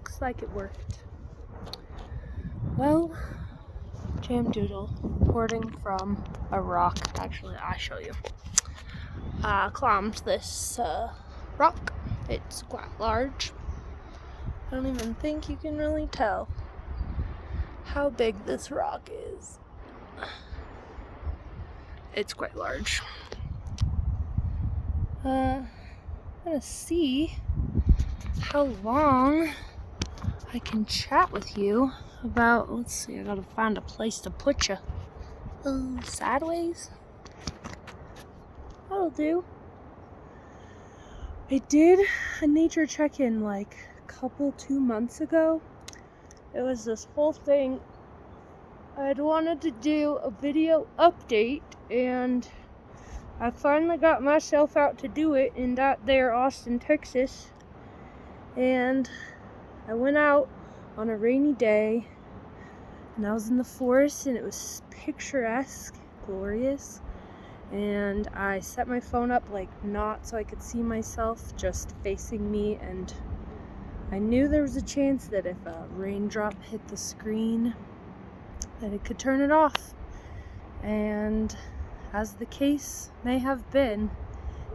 looks like it worked. Well, JamDoodle, reporting from a rock. Actually, I'll show you. I climbed this rock. It's quite large. I don't even think you can really tell how big this rock is. It's quite large. I'm gonna see how long I can chat with you about. Let's see, I gotta find a place to put you. Sideways? That'll do. I did a nature check-in like 2 months ago. It was this whole thing. I'd wanted to do a video update, and I finally got myself out to do it in that there Austin, Texas. And I went out on a rainy day, and I was in the forest, and it was picturesque, glorious. And I set my phone up like not so I could see myself, just facing me, and I knew there was a chance that if a raindrop hit the screen that it could turn it off. And as the case may have been,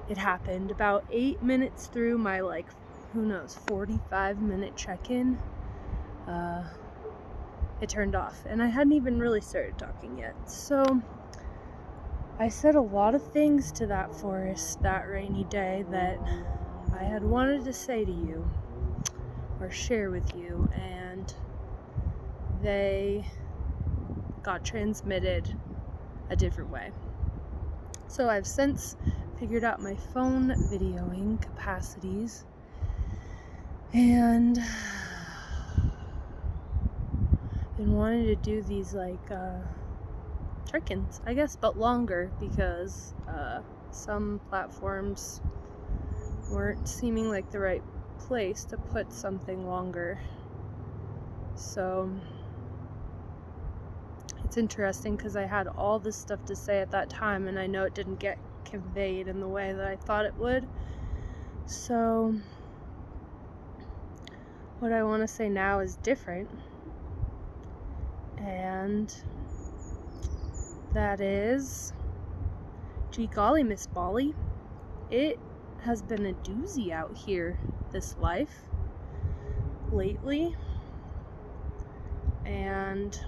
it happened. About 8 minutes through my 45-minute check-in, it turned off, and I hadn't even really started talking yet. So I said a lot of things to that forest that rainy day that I had wanted to say to you or share with you, and they got transmitted a different way. So I've since figured out my phone videoing capacities, and been wanting to do these check-ins, I guess, but longer, because some platforms weren't seeming like the right place to put something longer. So it's interesting because I had all this stuff to say at that time, and I know it didn't get conveyed in the way that I thought it would. So what I want to say now is different, and that is, gee golly, Miss Bolly, it has been a doozy out here this life lately, and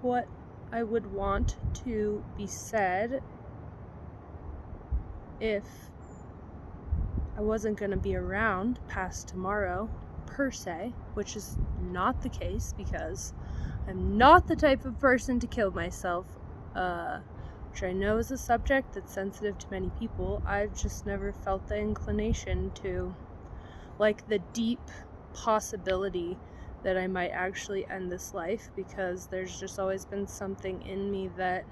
what I would want to be said if I wasn't going to be around past tomorrow, per se, which is not the case, because I'm not the type of person to kill myself, which I know is a subject that's sensitive to many people. I've just never felt the inclination to, the deep possibility that I might actually end this life, because there's just always been something in me that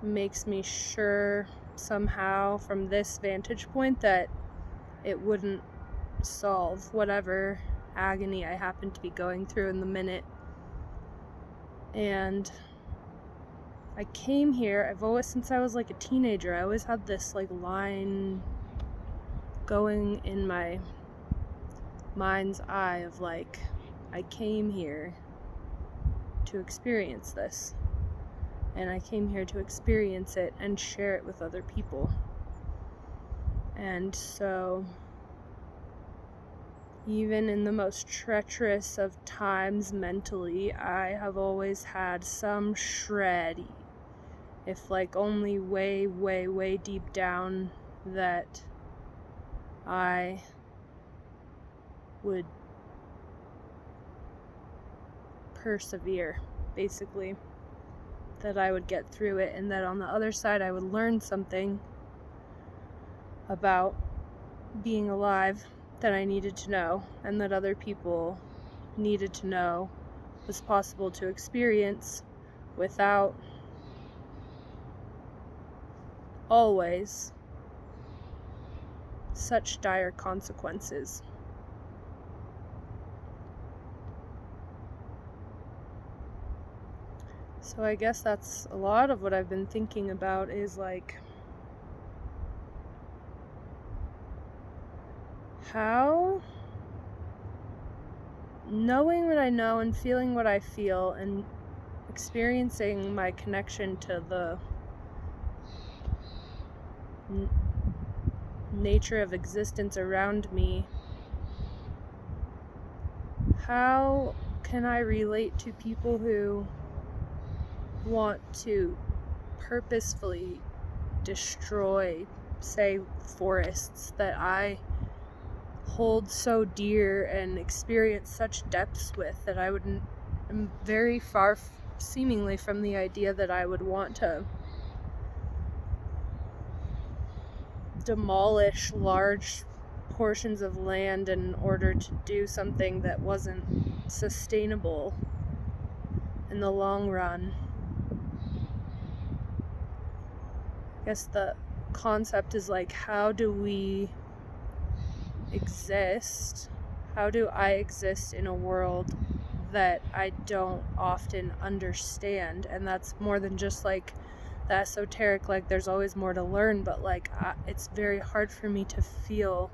makes me sure somehow from this vantage point that it wouldn't solve whatever agony I happen to be going through in the minute. And I came here, I've always, since I was a teenager, I always had this line going in my mind's eye of I came here to experience this, and I came here to experience it and share it with other people. And so even in the most treacherous of times mentally, I have always had some shred, if only way, way, way deep down, that I would persevere, basically, that I would get through it, and that on the other side I would learn something about being alive that I needed to know, and that other people needed to know was possible to experience without always such dire consequences. So So I guess that's a lot of what I've been thinking about, is like, how knowing what I know and feeling what I feel and experiencing my connection to the nature of existence around me, how can I relate to people who want to purposefully destroy, say, forests that I hold so dear and experience such depths with, that I'm very far seemingly from the idea that I would want to demolish large portions of land in order to do something that wasn't sustainable in the long run. I guess the concept is like, how do we exist? How do I exist in a world that I don't often understand? And that's more than just like the esoteric, like there's always more to learn, but like it's very hard for me to feel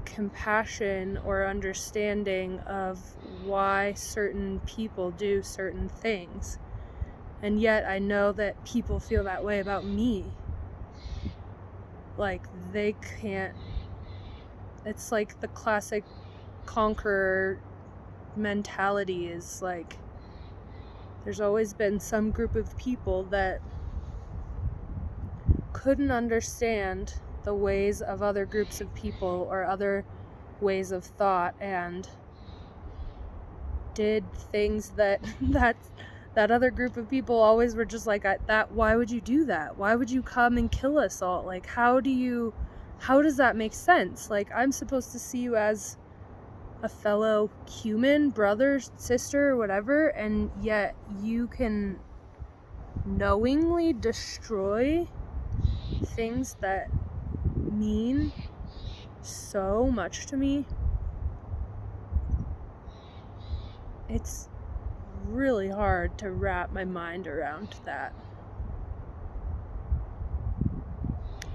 compassion or understanding of why certain people do certain things. And yet I know that people feel that way about me. Like they can't, it's like the classic conqueror mentality, is like there's always been some group of people that couldn't understand the ways of other groups of people or other ways of thought, and did things that that other group of people always were just like, that, why would you do that? Why would you come and kill us all? Like, how does that make sense? Like, I'm supposed to see you as a fellow human, brother, sister, whatever, and yet you can knowingly destroy things that mean so much to me. It's really hard to wrap my mind around that.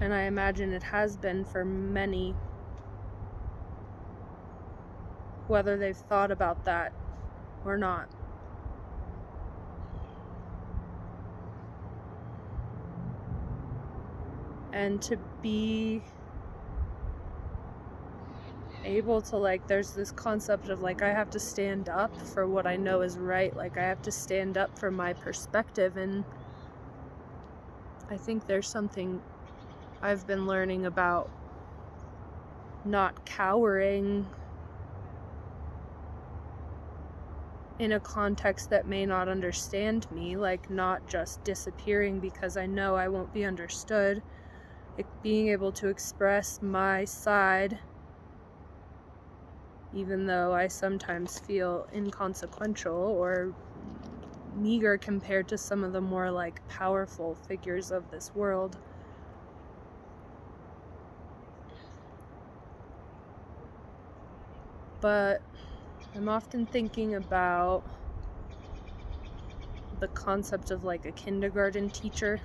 And I imagine it has been for many, whether they've thought about that or not. And to be able to, like, there's this concept of like, I have to stand up for what I know is right. Like, I have to stand up for my perspective. And I think there's something I've been learning about not cowering in a context that may not understand me, like not just disappearing because I know I won't be understood, like being able to express my side, even though I sometimes feel inconsequential or meager compared to some of the more like powerful figures of this world. But I'm often thinking about the concept of like a kindergarten teacher.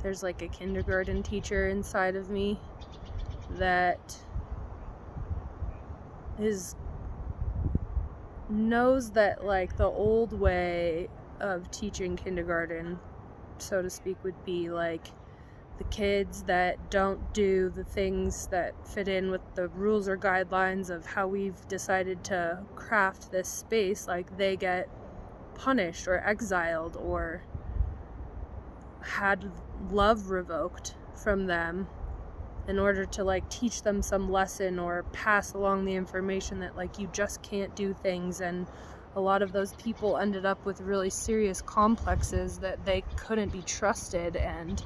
There's like a kindergarten teacher inside of me that knows that like the old way of teaching kindergarten, so to speak, would be like the kids that don't do the things that fit in with the rules or guidelines of how we've decided to craft this space, like they get punished or exiled or had love revoked from them in order to like teach them some lesson or pass along the information that like you just can't do things. And a lot of those people ended up with really serious complexes that they couldn't be trusted and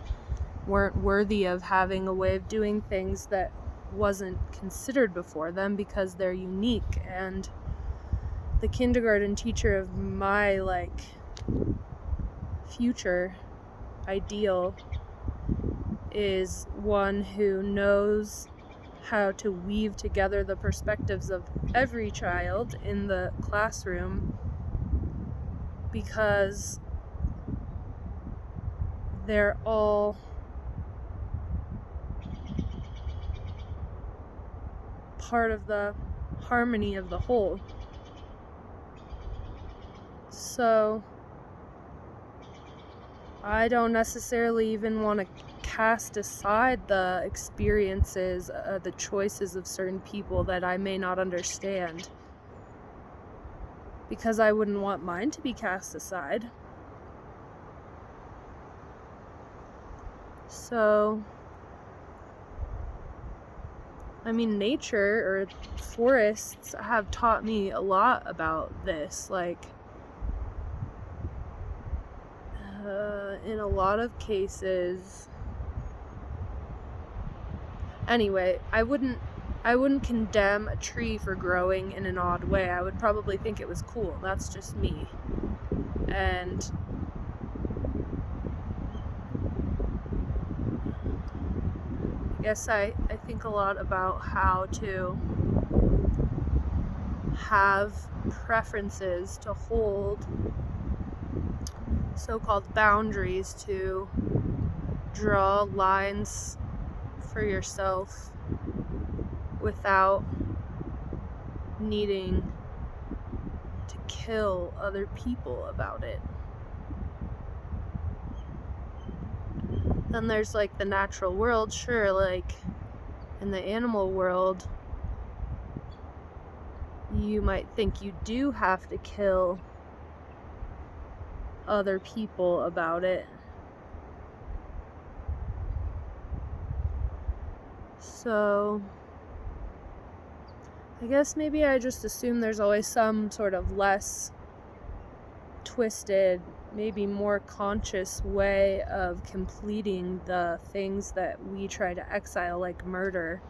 weren't worthy of having a way of doing things that wasn't considered before them because they're unique. And the kindergarten teacher of my like future ideal is one who knows how to weave together the perspectives of every child in the classroom because they're all part of the harmony of the whole. So I don't necessarily even want to cast aside the experiences, the choices of certain people that I may not understand, because I wouldn't want mine to be cast aside. So, I mean, nature or forests have taught me a lot about this. Like, in a lot of cases, anyway, I wouldn't condemn a tree for growing in an odd way. I would probably think it was cool. That's just me. And I guess I think a lot about how to have preferences, to hold so-called boundaries, to draw lines for yourself without needing to kill other people about it. Then there's like the natural world, sure, like in the animal world, you might think you do have to kill other people about it. So I guess maybe I just assume there's always some sort of less twisted, maybe more conscious way of completing the things that we try to exile, like murder.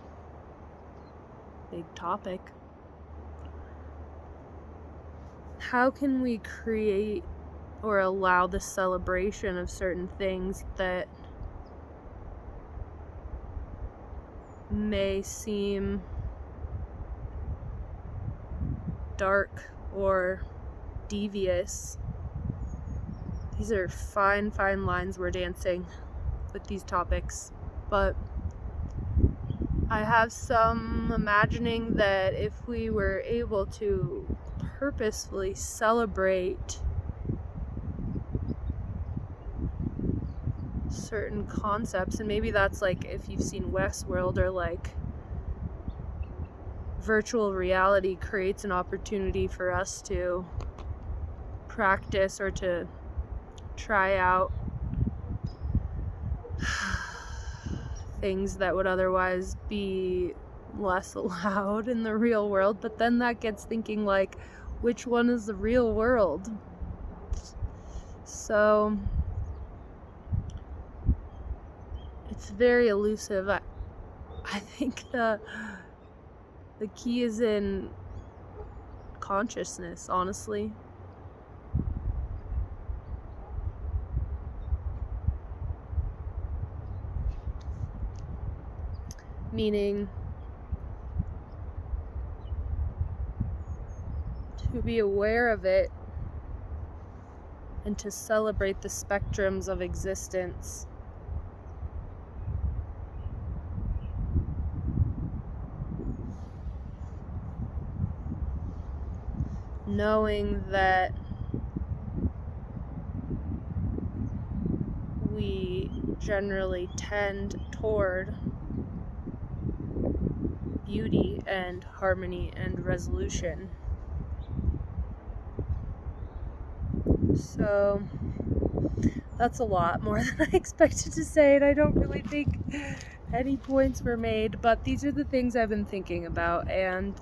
Big topic. How can we create or allow the celebration of certain things that may seem dark or devious? These are fine lines we're dancing with these topics, but I have some imagining that if we were able to purposefully celebrate certain concepts, and maybe that's like if you've seen Westworld, or like virtual reality creates an opportunity for us to practice or to try out things that would otherwise be less allowed in the real world. But then that gets thinking, like, which one is the real world? So it's very elusive. I think the key is in consciousness, honestly. Meaning to be aware of it and to celebrate the spectrums of existence. Knowing that we generally tend toward beauty and harmony and resolution. So that's a lot more than I expected to say, and I don't really think any points were made, but these are the things I've been thinking about, and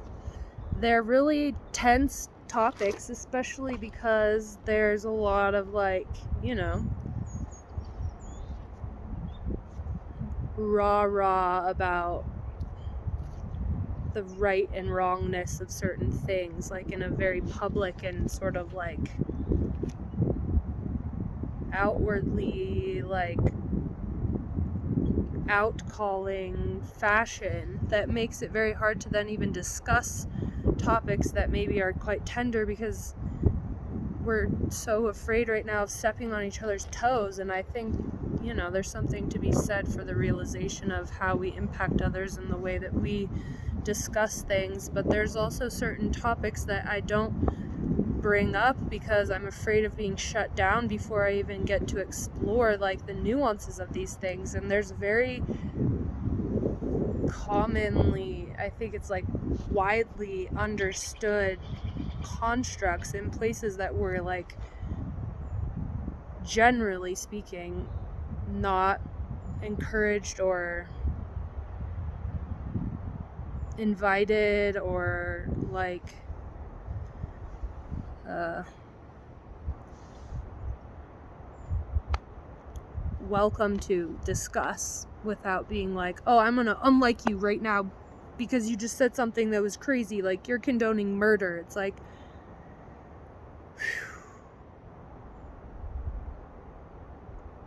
they're really tense topics, especially because there's a lot of, like, you know, rah about the right and wrongness of certain things, like in a very public and sort of like outwardly, like, out-calling fashion that makes it very hard to then even discuss topics that maybe are quite tender, because we're so afraid right now of stepping on each other's toes, and I think, you know, there's something to be said for the realization of how we impact others and the way that we discuss things, but there's also certain topics that I don't bring up because I'm afraid of being shut down before I even get to explore like the nuances of these things. And there's very commonly, I think it's like widely understood constructs in places that were like, generally speaking, not encouraged or invited or like welcome to discuss without being like, oh, I'm gonna unlike you right now because you just said something that was crazy, like you're condoning murder. It's like,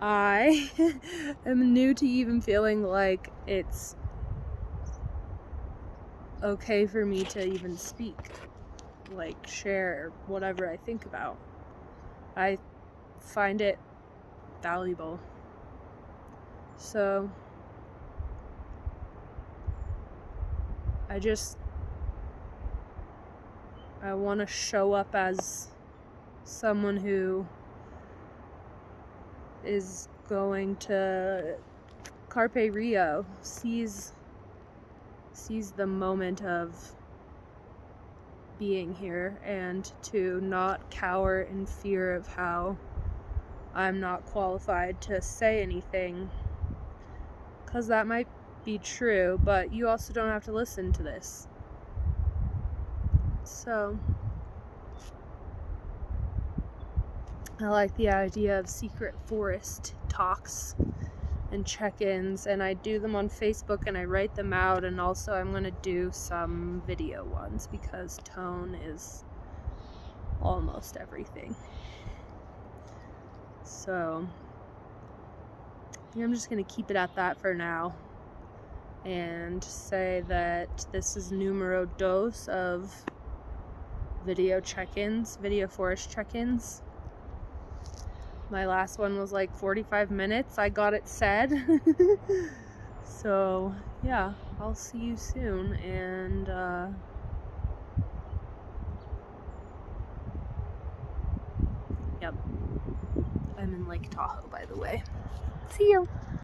I am new to even feeling like it's okay for me to even speak, like share whatever I think about. I find it valuable. So I want to show up as someone who is going to Carpe Rio, seize the moment of being here, and to not cower in fear of how I'm not qualified to say anything, because that might be true, but you also don't have to listen to this. So I like the idea of secret forest talks and check-ins, and I do them on Facebook and I write them out, and also I'm going to do some video ones because tone is almost everything. So I think I'm just going to keep it at that for now and say that this is numero dos of video check-ins, video forest check-ins. My last one was like 45 minutes. I got it said. So, yeah, I'll see you soon. And, yep. I'm in Lake Tahoe, by the way. See you.